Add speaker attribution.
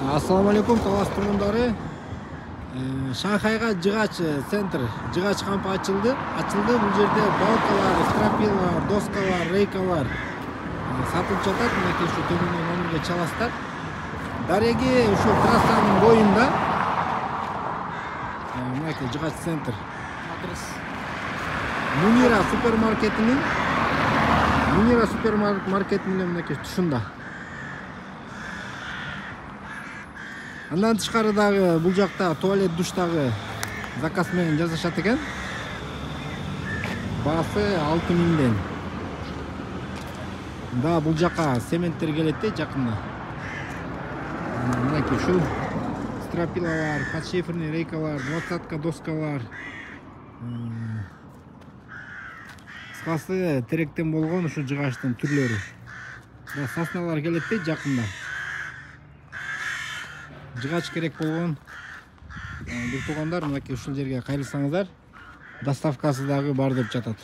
Speaker 1: Ассаламу алейкум, Талас тургундары. Шанхайга жыгач центр, жыгач кампы ачылды. Бул жерде балкалар, стропилалар, доскалар, рейкалар сатылып жатат. Мынакей ушу төмөндө номерге чаласыздар. Дареги ушу трассанын боюнда. Мынакей жыгач центр. Адрес Мунира супермаркетинин мынакей тушунда. Андан тышкары дагы бул жакта туалет душтагы заказ менен жасашат экен. Баасы 6000ден. Да, бул жака цементтер келет де жакында. Мынакей ушул стропилалар, подшиферный рейкалар, двадцатка доскалар. Кыскасы теректен болгон ушу жыгачтын түрлөрү. Сосналар келет де жакында. Жыгач керек болгон бир туугандар мынакей ушул жерге кайрылсаңыздар, доставкасы дагы бар деп жатат.